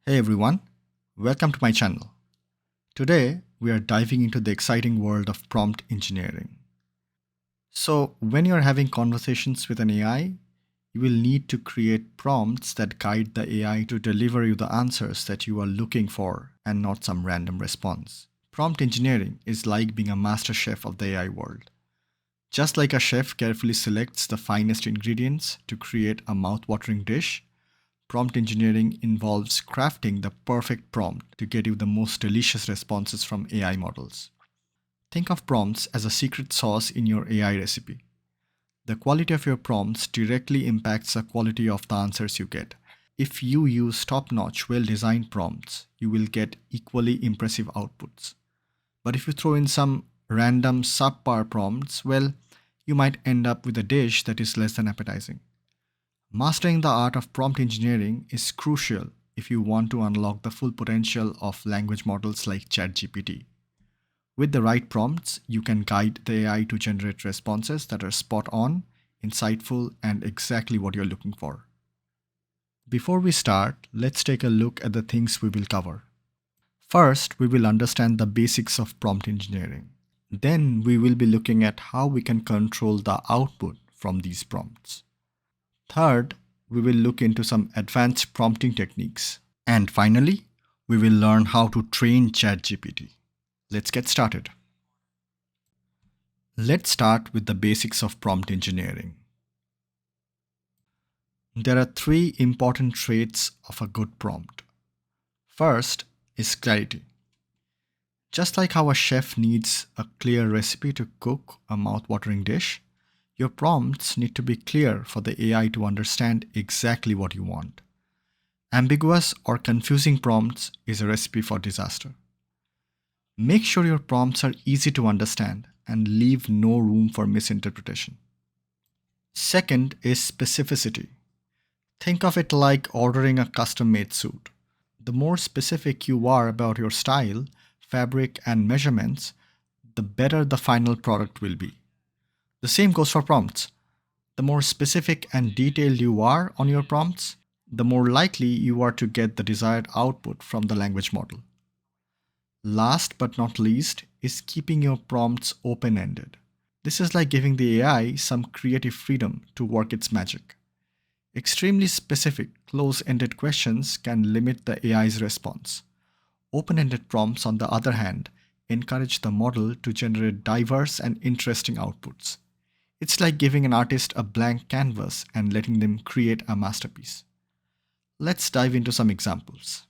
Hey everyone, welcome to my channel. Today we are diving into the exciting world of prompt engineering. So, when you're having conversations with an AI, you will need to create prompts that guide the AI to deliver you the answers that you are looking for and not some random response. Prompt engineering is like being a master chef of the AI world. Just like a chef carefully selects the finest ingredients to create a mouth-watering dish, prompt engineering involves crafting the perfect prompt to get you the most delicious responses from AI models. Think of prompts as a secret sauce in your AI recipe. The quality of your prompts directly impacts the quality of the answers you get. If you use top notch, well designed prompts, you will get equally impressive outputs. But if you throw in some random subpar prompts, well, you might end up with a dish that is less than appetizing. Mastering the art of prompt engineering is crucial if you want to unlock the full potential of language models like ChatGPT. With the right prompts, you can guide the AI to generate responses that are spot on, insightful, and exactly what you're looking for. Before we start, let's take a look at the things we will cover. First, we will understand the basics of prompt engineering. Then, we will be looking at how we can control the output from these prompts. Third, we will look into some advanced prompting techniques. And finally, we will learn how to train ChatGPT. Let's get started. Let's start with the basics of prompt engineering. There are three important traits of a good prompt. First is clarity. Just like how a chef needs a clear recipe to cook a mouth-watering dish, your prompts need to be clear for the AI to understand exactly what you want. Ambiguous or confusing prompts is a recipe for disaster. Make sure your prompts are easy to understand and leave no room for misinterpretation. Second is specificity. Think of it like ordering a custom made suit. The more specific you are about your style, fabric, and measurements, the better the final product will be. The same goes for prompts. The more specific and detailed you are on your prompts, the more likely you are to get the desired output from the language model. Last but not least is keeping your prompts open-ended. This is like giving the AI some creative freedom to work its magic. Extremely specific, close-ended questions can limit the AI's response. Open-ended prompts, on the other hand, encourage the model to generate diverse and interesting outputs. It's like giving an artist a blank canvas and letting them create a masterpiece. Let's dive into some examples.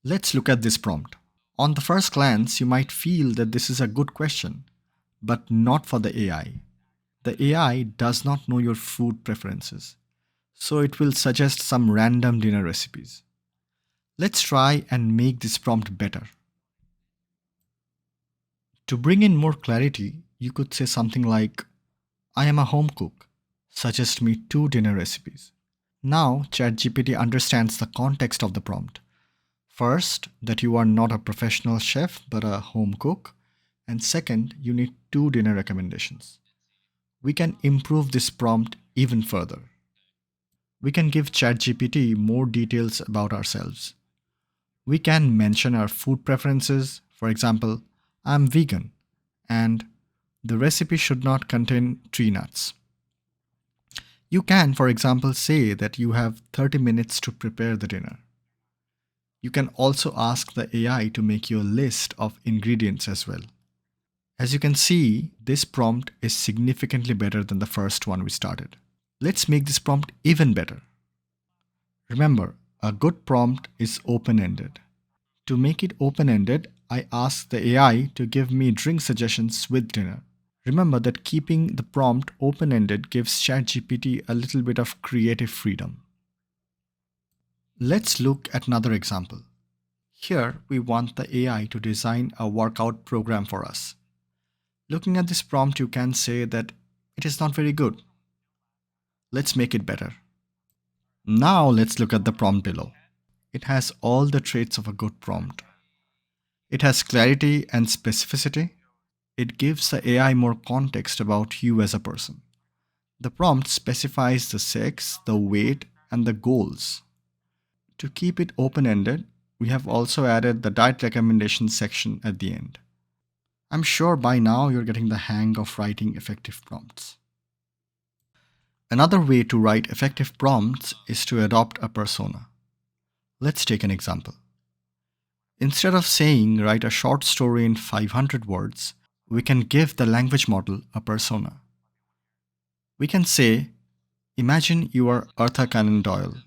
Let's look at this prompt. On the first glance, you might feel that this is a good question, but not for the AI. The AI does not know your food preferences, so it will suggest some random dinner recipes. Let's try and make this prompt better. To bring in more clarity, you could say something like, I am a home cook. Suggest me 2 dinner recipes. Now, ChatGPT understands the context of the prompt. First, that you are not a professional chef but a home cook. And second, you need 2 dinner recommendations. We can improve this prompt even further. We can give ChatGPT more details about ourselves. We can mention our food preferences. For example, I'm vegan and the recipe should not contain tree nuts. You can, for example, say that you have 30 minutes to prepare the dinner. You can also ask the AI to make you a list of ingredients as well. As you can see, this prompt is significantly better than the first one we started. Let's make this prompt even better. Remember, a good prompt is open-ended. To make it open-ended, I asked the AI to give me drink suggestions with dinner. Remember that keeping the prompt open-ended gives ChatGPT a little bit of creative freedom. Let's look at another example. Here, we want the AI to design a workout program for us. Looking at this prompt, you can say that it is not very good. Let's make it better. Now let's look at the prompt below. It has all the traits of a good prompt. It has clarity and specificity. It gives the AI more context about you as a person. The prompt specifies the sex, the weight, and the goals. To keep it open-ended, we have also added the diet recommendations section at the end. I'm sure by now you're getting the hang of writing effective prompts. Another way to write effective prompts is to adopt a persona. Let's take an example. Instead of saying write a short story in 500 words, we can give the language model a persona. We can say, imagine you are Arthur Conan Doyle.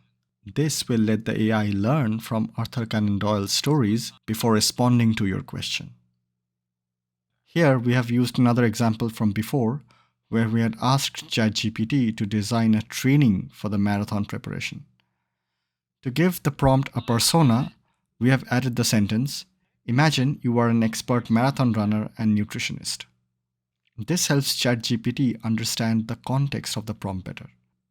This will let the AI learn from Arthur Conan Doyle's stories before responding to your question. Here we have used another example from before where we had asked ChatGPT to design a training for the marathon preparation. To give the prompt a persona, we have added the sentence, imagine you are an expert marathon runner and nutritionist. This helps ChatGPT understand the context of the prompt better.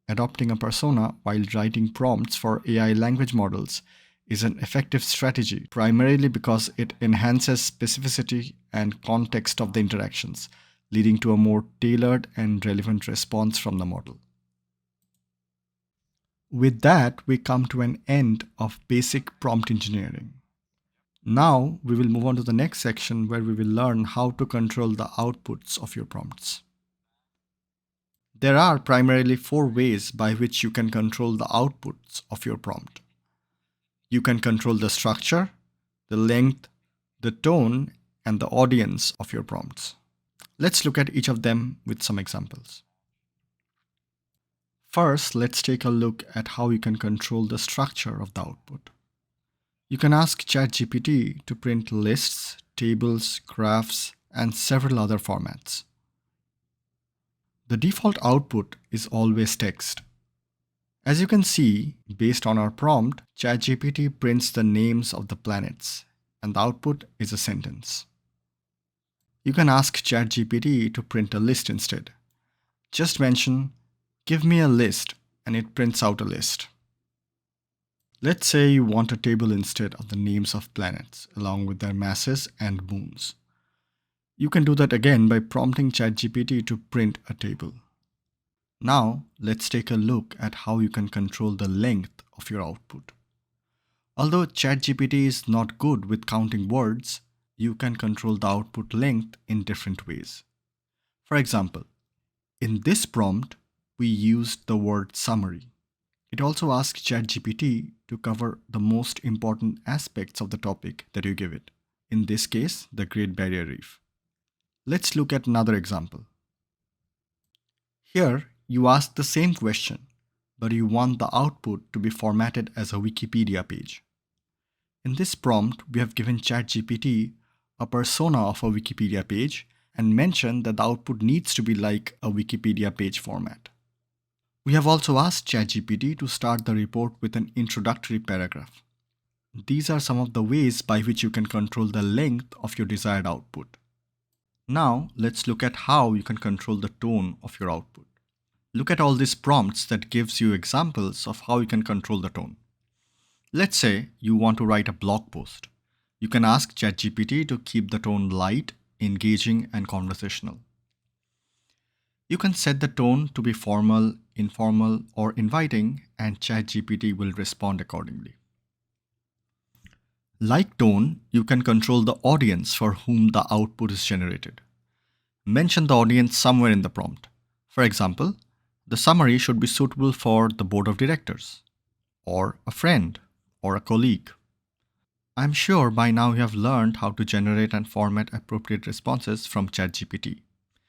Adopting a persona while writing prompts for AI language models is an effective strategy, primarily because it enhances specificity and context of the interactions, leading to a more tailored and relevant response from the model. With that, we come to an end of basic prompt engineering. Now, we will move on to the next section where we will learn how to control the outputs of your prompts. There are primarily 4 ways by which you can control the outputs of your prompt. You can control the structure, the length, the tone, and the audience of your prompts. Let's look at each of them with some examples. First, let's take a look at how you can control the structure of the output. You can ask ChatGPT to print lists, tables, graphs, and several other formats. The default output is always text. As you can see, based on our prompt, ChatGPT prints the names of the planets, and the output is a sentence. You can ask ChatGPT to print a list instead. Just mention, give me a list, and it prints out a list. Let's say you want a table instead of the names of planets, along with their masses and moons. You can do that again by prompting ChatGPT to print a table. Now, let's take a look at how you can control the length of your output. Although ChatGPT is not good with counting words, you can control the output length in different ways. For example, in this prompt, we used the word summary. It also asks ChatGPT to cover the most important aspects of the topic that you give it. In this case, the Great Barrier Reef. Let's look at another example. Here, you ask the same question, but you want the output to be formatted as a Wikipedia page. In this prompt, we have given ChatGPT a persona of a Wikipedia page and mentioned that the output needs to be like a Wikipedia page format. We have also asked ChatGPT to start the report with an introductory paragraph. These are some of the ways by which you can control the length of your desired output. Now, let's look at how you can control the tone of your output. Look at all these prompts that gives you examples of how you can control the tone. Let's say you want to write a blog post. You can ask ChatGPT to keep the tone light, engaging, and conversational. You can set the tone to be formal, informal, or inviting, and ChatGPT will respond accordingly. Like tone, you can control the audience for whom the output is generated. Mention the audience somewhere in the prompt. For example, the summary should be suitable for the board of directors, or a friend, or a colleague. I'm sure by now you have learned how to generate and format appropriate responses from ChatGPT.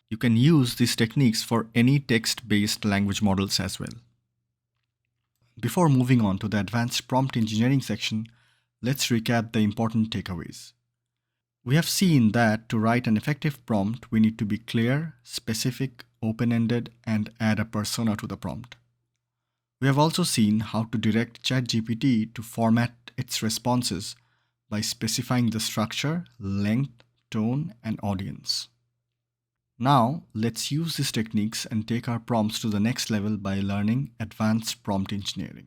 You can use these techniques for any text-based language models as well. Before moving on to the advanced prompt engineering section, let's recap the important takeaways. We have seen that to write an effective prompt, we need to be clear, specific, open-ended, and add a persona to the prompt. We have also seen how to direct ChatGPT to format its responses by specifying the structure, length, tone, and audience. Now, let's use these techniques and take our prompts to the next level by learning advanced prompt engineering.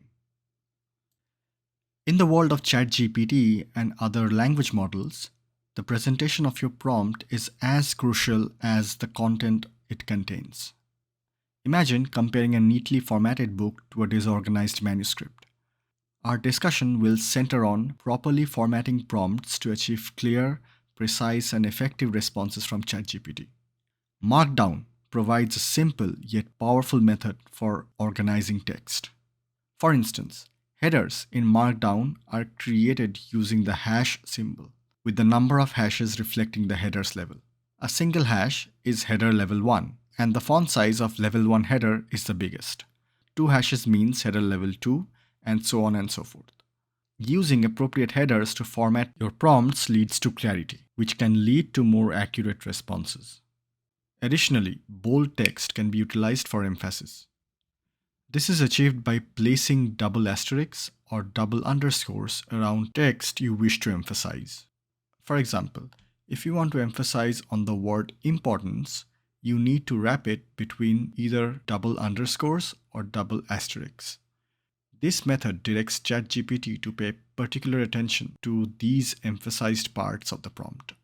In the world of ChatGPT and other language models, the presentation of your prompt is as crucial as the content it contains. Imagine comparing a neatly formatted book to a disorganized manuscript. Our discussion will center on properly formatting prompts to achieve clear, precise, and effective responses from ChatGPT. Markdown provides a simple yet powerful method for organizing text. For instance, headers in Markdown are created using the hash symbol, with the number of hashes reflecting the header's level. A single hash is header level 1, and the font size of level 1 header is the biggest. Two hashes means header level 2, and so on and so forth. Using appropriate headers to format your prompts leads to clarity, which can lead to more accurate responses. Additionally, bold text can be utilized for emphasis. This is achieved by placing double asterisks or double underscores around text you wish to emphasize. For example, if you want to emphasize on the word importance, you need to wrap it between either double underscores or double asterisks. This method directs ChatGPT to pay particular attention to these emphasized parts of the prompt.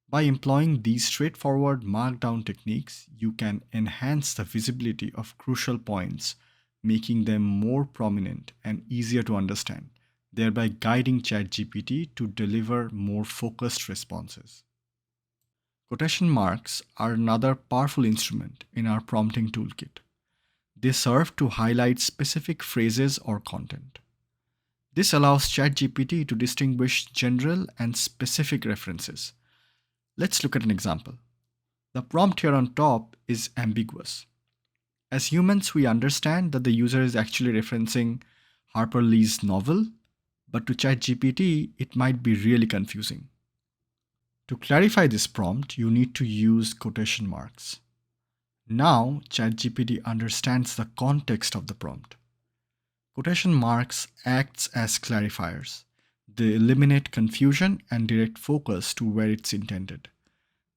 By employing these straightforward markdown techniques, you can enhance the visibility of crucial points, making them more prominent and easier to understand, thereby guiding ChatGPT to deliver more focused responses. Quotation marks are another powerful instrument in our prompting toolkit. They serve to highlight specific phrases or content. This allows ChatGPT to distinguish general and specific references. Let's look at an example. The prompt here on top is ambiguous. As humans, we understand that the user is actually referencing Harper Lee's novel, but to ChatGPT, it might be really confusing. To clarify this prompt, you need to use quotation marks. Now, ChatGPT understands the context of the prompt. Quotation marks acts as clarifiers. They eliminate confusion and direct focus to where it's intended.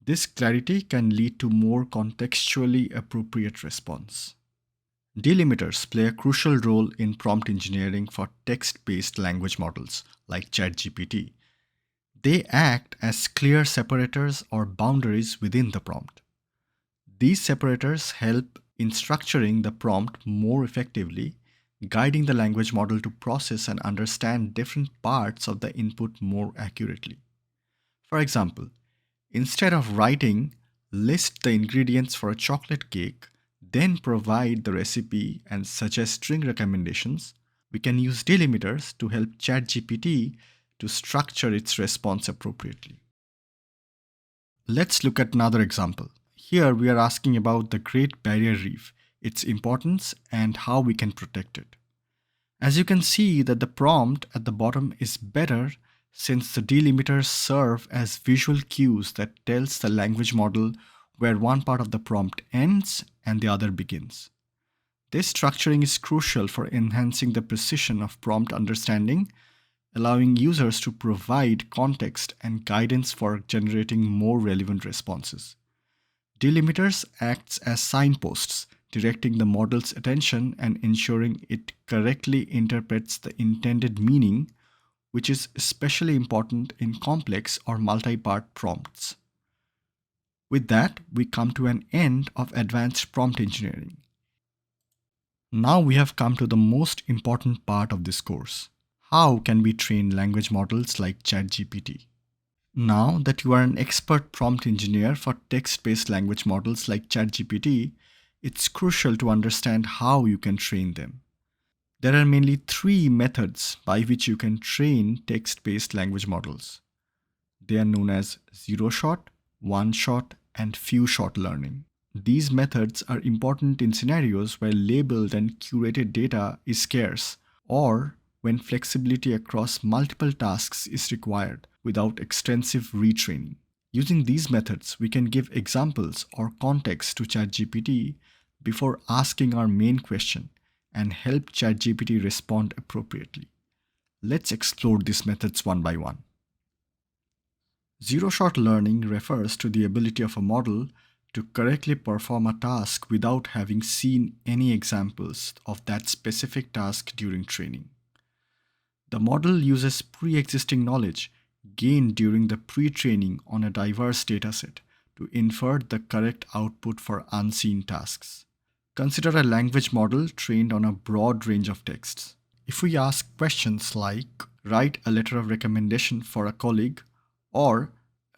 This clarity can lead to more contextually appropriate response. Delimiters play a crucial role in prompt engineering for text-based language models like ChatGPT. They act as clear separators or boundaries within the prompt. These separators help in structuring the prompt more effectively, guiding the language model to process and understand different parts of the input more accurately. For example, instead of writing, "list the ingredients for a chocolate cake," then provide the recipe and suggest string recommendations, we can use delimiters to help ChatGPT to structure its response appropriately. Let's look at another example. Here we are asking about the Great Barrier Reef, its importance, and how we can protect it. As you can see that the prompt at the bottom is better since the delimiters serve as visual cues that tells the language model where one part of the prompt ends and the other begins. This structuring is crucial for enhancing the precision of prompt understanding, allowing users to provide context and guidance for generating more relevant responses. Delimiters acts as signposts, directing the model's attention and ensuring it correctly interprets the intended meaning, which is especially important in complex or multi-part prompts. With that, we come to an end of advanced prompt engineering. Now we have come to the most important part of this course. How can we train language models like ChatGPT? Now that you are an expert prompt engineer for text-based language models like ChatGPT, it's crucial to understand how you can train them. There are mainly three methods by which you can train text-based language models. They are known as zero-shot, one-shot, and few-shot learning. These methods are important in scenarios where labeled and curated data is scarce, or when flexibility across multiple tasks is required without extensive retraining. Using these methods, we can give examples or context to ChatGPT before asking our main question and help ChatGPT respond appropriately. Let's explore these methods one by one. Zero-shot learning refers to the ability of a model to correctly perform a task without having seen any examples of that specific task during training. The model uses pre-existing knowledge gained during the pre-training on a diverse dataset to infer the correct output for unseen tasks. Consider a language model trained on a broad range of texts. If we ask questions like write a letter of recommendation for a colleague or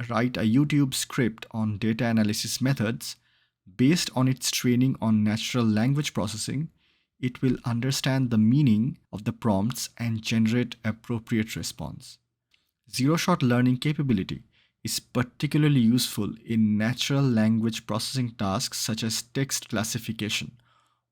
write a YouTube script on data analysis methods, based on its training on natural language processing, it will understand the meaning of the prompts and generate appropriate response. Zero-shot learning capability is particularly useful in natural language processing tasks such as text classification,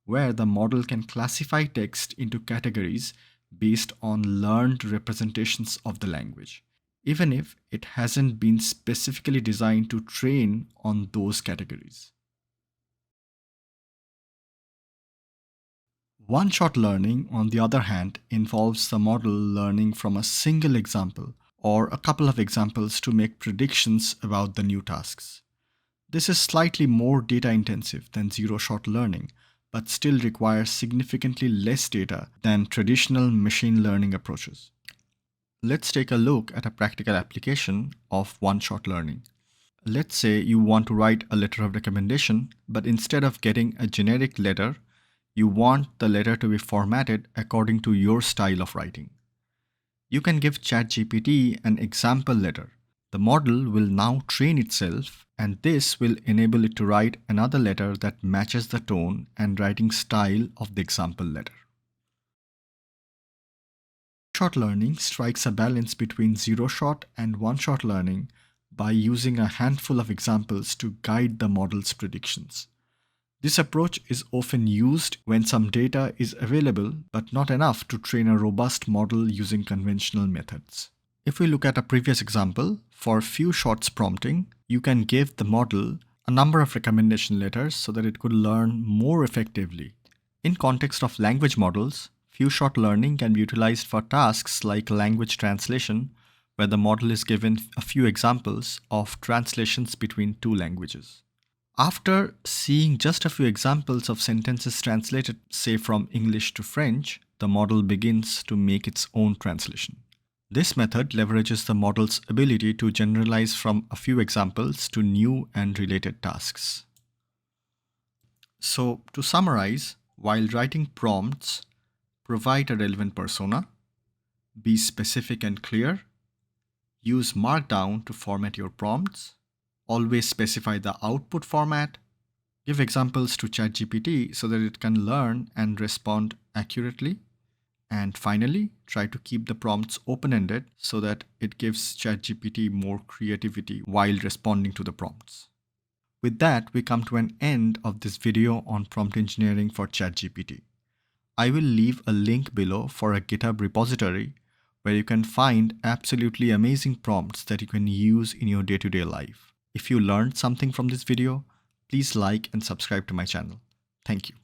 where the model can classify text into categories based on learned representations of the language, even if it hasn't been specifically designed to train on those categories. One-shot learning, on the other hand, involves the model learning from a single example or a couple of examples to make predictions about the new tasks. This is slightly more data intensive than zero-shot learning, but still requires significantly less data than traditional machine learning approaches. Let's take a look at a practical application of one-shot learning. Let's say you want to write a letter of recommendation, but instead of getting a generic letter, you want the letter to be formatted according to your style of writing. You can give ChatGPT an example letter. The model will now train itself, and this will enable it to write another letter that matches the tone and writing style of the example letter. Shot learning strikes a balance between zero-shot and one-shot learning by using a handful of examples to guide the model's predictions. This approach is often used when some data is available but not enough to train a robust model using conventional methods. If we look at a previous example, for few shots prompting, you can give the model a number of recommendation letters so that it could learn more effectively. In context of language models, few shot learning can be utilized for tasks like language translation, where the model is given a few examples of translations between two languages. After seeing just a few examples of sentences translated, say from English to French, the model begins to make its own translation. This method leverages the model's ability to generalize from a few examples to new and related tasks. So, to summarize, while writing prompts, provide a relevant persona, be specific and clear, use Markdown to format your prompts, always specify the output format, give examples to ChatGPT so that it can learn and respond accurately, and finally, try to keep the prompts open-ended so that it gives ChatGPT more creativity while responding to the prompts. With that, we come to an end of this video on prompt engineering for ChatGPT. I will leave a link below for a GitHub repository where you can find absolutely amazing prompts that you can use in your day-to-day life. If you learned something from this video, please like and subscribe to my channel. Thank you.